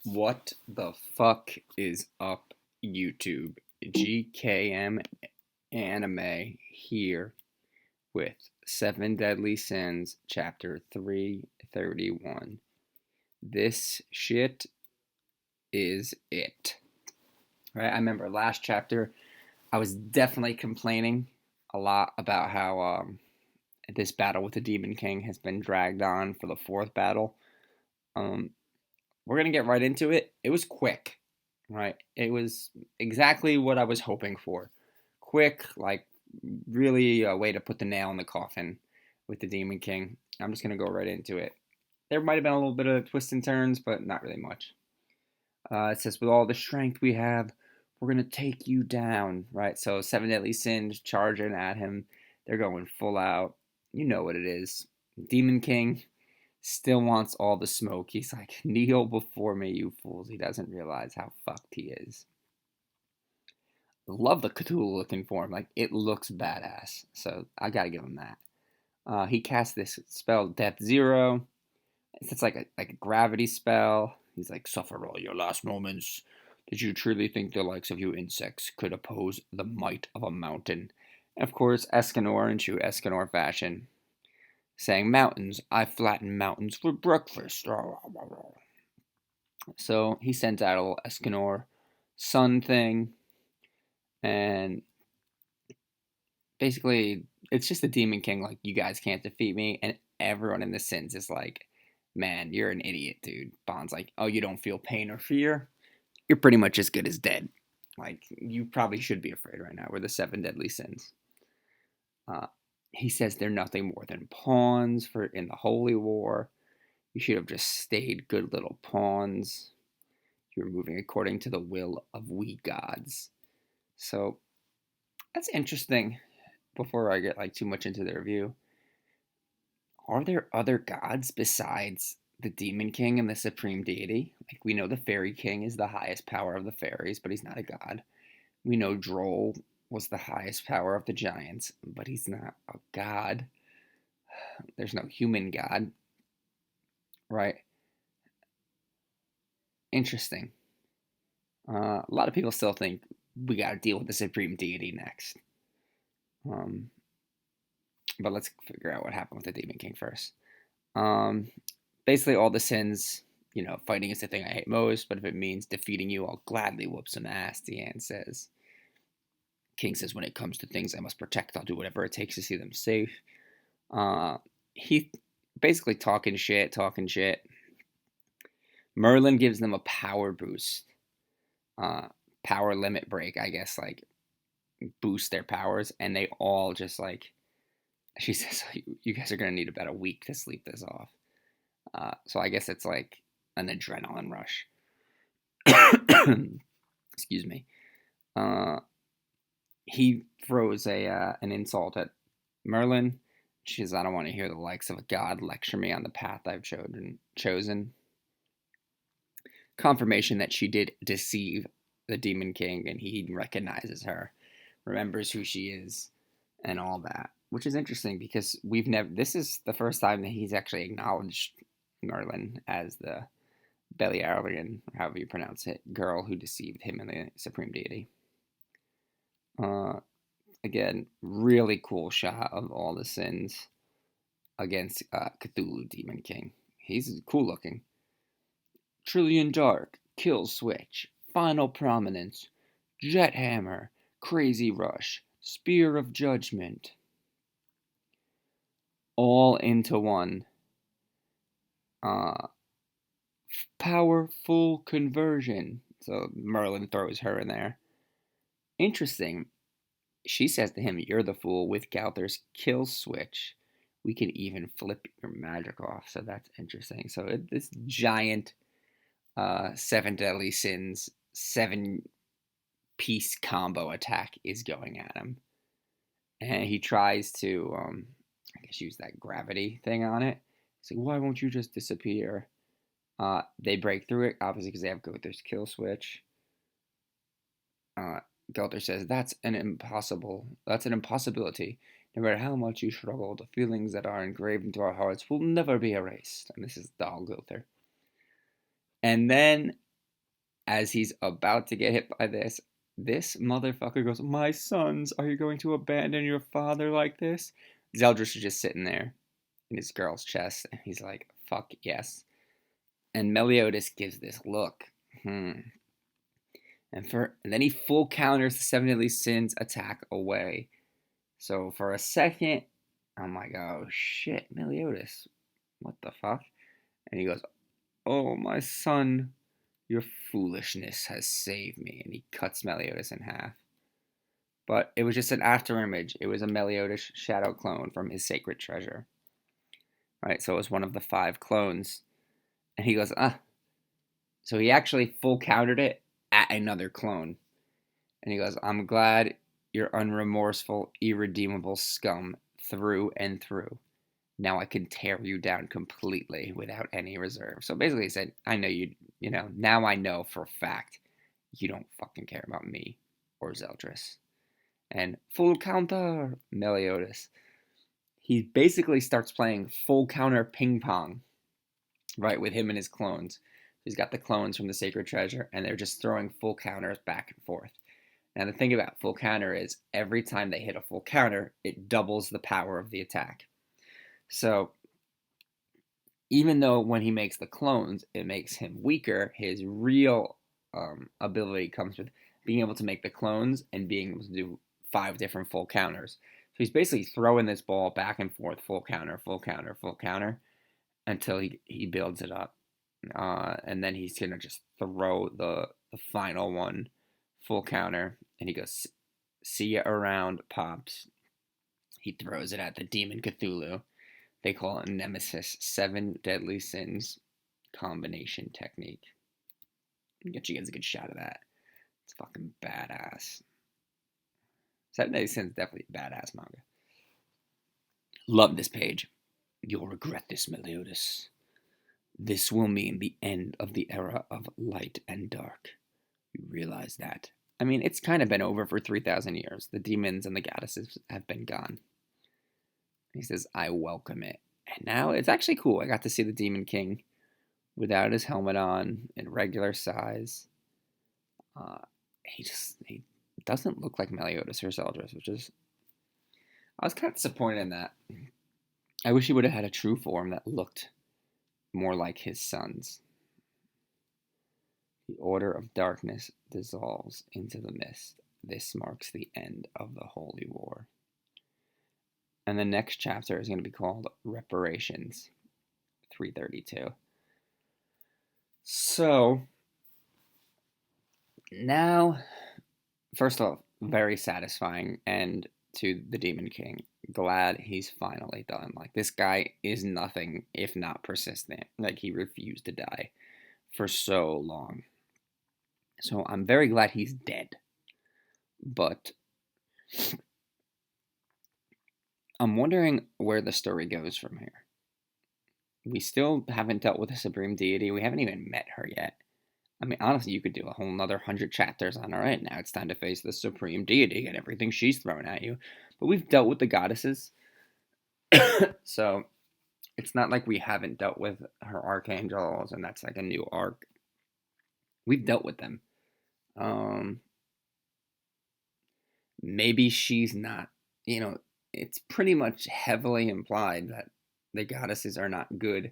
What the fuck is up, YouTube? GKM Anime here with Seven Deadly Sins, Chapter 331. This shit is it. Right? I remember last chapter, I was definitely complaining a lot about how this battle with the Demon King has been dragged on for the fourth battle. Um, we're gonna get right into it. It was quick, right? It was exactly what I was hoping for. Quick, like really a way to put the nail in the coffin with the Demon King. I'm just gonna go right into it. There might have been a little bit of twists and turns, but not really much. It says, "With all the strength we have, we're gonna take you down." Right? So Seven Deadly Sins charging at him. They're going full out. You know what it is. Demon King still wants all the smoke. He's like, kneel before me, you fools. He doesn't realize how fucked he is. Love the Cthulhu looking form. Like, it looks badass. So I gotta give him that. He casts this spell, Death Zero. It's like a gravity spell. He's like, suffer all your last moments. Did you truly think the likes of you insects could oppose the might of a mountain? And of course, Escanor in true Escanor fashion, saying, mountains, I flatten mountains for breakfast. So he sends out a little Escanor sun thing, and basically it's just the Demon King, like, you guys can't defeat me, and everyone in the Sins is like, man, you're an idiot, dude. Bond's like, oh, you don't feel pain or fear? You're pretty much as good as dead. Like, you probably should be afraid right now. We're the seven deadly sins. Uh, he says they're nothing more than pawns for in the holy war. You should have just stayed good little pawns. You're moving according to the will of we gods. So that's interesting. Before I get like too much into the review, are there other gods besides the Demon King and the Supreme Deity? Like, we know the Fairy King is the highest power of the fairies, but he's not a god. We know Droll was the highest power of the giants, but he's not a god. There's no human god, right? Interesting. A lot of people still think we got to deal with the Supreme Deity next. Um, but let's figure out what happened with the Demon King first. Um, basically, all the sins, fighting is the thing I hate most, but if it means defeating you, I'll gladly whoop some ass, Deanne says. King says, when it comes to things I must protect, I'll do whatever it takes to see them safe. He basically talking shit, talking shit. Merlin gives them a power boost. Uh, Power limit break, I guess, like, boost their powers, and they all just like, she says, you guys are going to need about a week to sleep this off. So I guess it's like an adrenaline rush. Excuse me. Uh, he throws an insult at Merlin. She says, I don't want to hear the likes of a god lecture me on the path I've chosen. Confirmation that she did deceive the Demon King, and he recognizes her, remembers who she is, and all that. Which is interesting because this is the first time that he's actually acknowledged Merlin as the Beliarian, however you pronounce it, girl who deceived him and the Supreme Deity. Uh, Again, really cool shot of all the sins against Cthulhu Demon King. He's cool looking. Trillion Dark, Kill Switch, Final Prominence, Jet Hammer, Crazy Rush, Spear of Judgment. All into one. Uh, Powerful Conversion. So Merlin throws her in there. Interesting. She says to him, you're the fool. With Gowther's Kill Switch, we can even flip your magic off. So that's interesting. So this giant Seven Deadly Sins, 7-piece combo attack is going at him. And he tries to, I guess, use that gravity thing on it. He's like, why won't you just disappear? They break through it, obviously, because they have Gowther's Kill Switch. Uh, Gowther says, that's an impossibility. No matter how much you struggle, the feelings that are engraved into our hearts will never be erased. And this is Dal Gowther. And then As he's about to get hit by this motherfucker goes, "My sons, are you going to abandon your father like this?" Zeldris is just sitting there in his girl's chest, and he's like, "Fuck yes." And Meliodas gives this look. And then he full counters the seven deadly sins attack away. So for a second, I'm like, "Oh shit, Meliodas, what the fuck?" And he goes, "Oh my son, your foolishness has saved me." And he cuts Meliodas in half. But it was just an afterimage. It was a Meliodas shadow clone from his sacred treasure. Right, so it was one of the 5 clones. And he goes, ah. So he actually full countered it at another clone. And he goes, "I'm glad you're unremorseful, irredeemable scum through and through. Now I can tear you down completely without any reserve." So basically he said, I know now I know for a fact you don't fucking care about me or Zeldris. And full counter, Meliodas. He basically starts playing full counter ping pong, right, with him and his clones. He's got the clones from the Sacred Treasure, and they're just throwing full counters back and forth. Now, the thing about full counter is every time they hit a full counter, it doubles the power of the attack. So, even though when he makes the clones, it makes him weaker, his real ability comes with being able to make the clones and being able to do 5 different full counters. So he's basically throwing this ball back and forth, full counter, full counter, full counter, until he builds it up. And then he's going to just throw the final one, full counter, and he goes, "See ya around, Pops." He throws it at the Demon Cthulhu. They call it Nemesis 7 Deadly Sins combination technique. I'll get you guys a good shot of that. It's fucking badass. 7 Deadly Sins is definitely a badass manga. Love this page. "You'll regret this, Meliodas. This will mean the end of the era of light and dark. You realize that?" I mean, it's kind of been over for 3,000 years. The demons and the goddesses have been gone. He says, "I welcome it." And now it's actually cool. I got to see the Demon King without his helmet on, in regular size. He doesn't look like Meliodas or Zeldris, which is... I was kind of disappointed in that. I wish he would have had a true form that looked more like his sons. "The order of darkness dissolves into the mist. This marks the end of the Holy War." And the next chapter is going to be called Reparations, 332. So, now, first off, very satisfying end to the Demon King. Glad he's finally done. Like, this guy is nothing if not persistent. Like, he refused to die for so long. So I'm very glad he's dead. But I'm wondering where the story goes from here. We still haven't dealt with the Supreme Deity. We haven't even met her yet. I mean, honestly, you could do a whole another 100 chapters on, all right, now it's time to face the Supreme Deity and everything she's thrown at you. But we've dealt with the goddesses. So it's not like we haven't dealt with her archangels and that's like a new arc. We've dealt with them. Maybe she's not, it's pretty much heavily implied that the goddesses are not good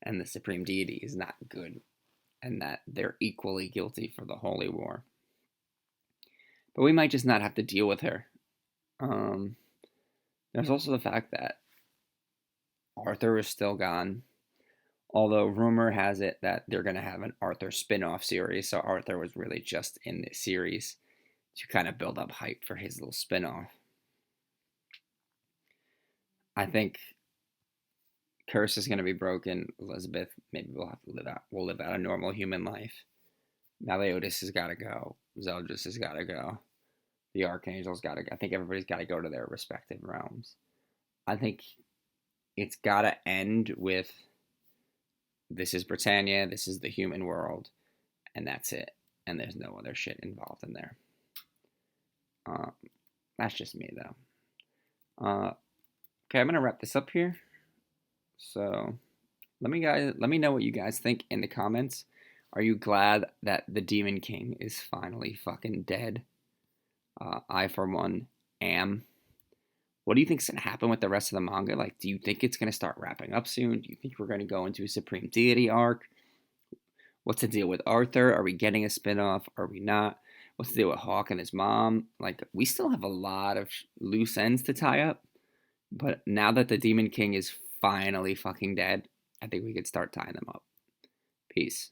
and the Supreme Deity is not good, and that they're equally guilty for the Holy War. But we might just not have to deal with her. There's also the fact that Arthur is still gone, although rumor has it that they're going to have an Arthur spin-off series, so Arthur was really just in this series to kind of build up hype for his little spin-off. I think curse is going to be broken. Elizabeth, maybe we'll live out a normal human life. Meliodas has got to go. Zeldris has got to go. The Archangel's got to go. I think everybody's got to go to their respective realms. I think it's got to end with, this is Britannia, this is the human world, and that's it. And there's no other shit involved in there. That's just me, though. Okay, I'm going to wrap this up here. So, let me know what you guys think in the comments. Are you glad that the Demon King is finally fucking dead? I, for one, am. What do you think's gonna happen with the rest of the manga? Like, do you think it's gonna start wrapping up soon? Do you think we're gonna go into a Supreme Deity arc? What's the deal with Arthur? Are we getting a spinoff? Are we not? What's the deal with Hawk and his mom? Like, we still have a lot of loose ends to tie up. But now that the Demon King is finally fucking dead, I think we could start tying them up. Peace.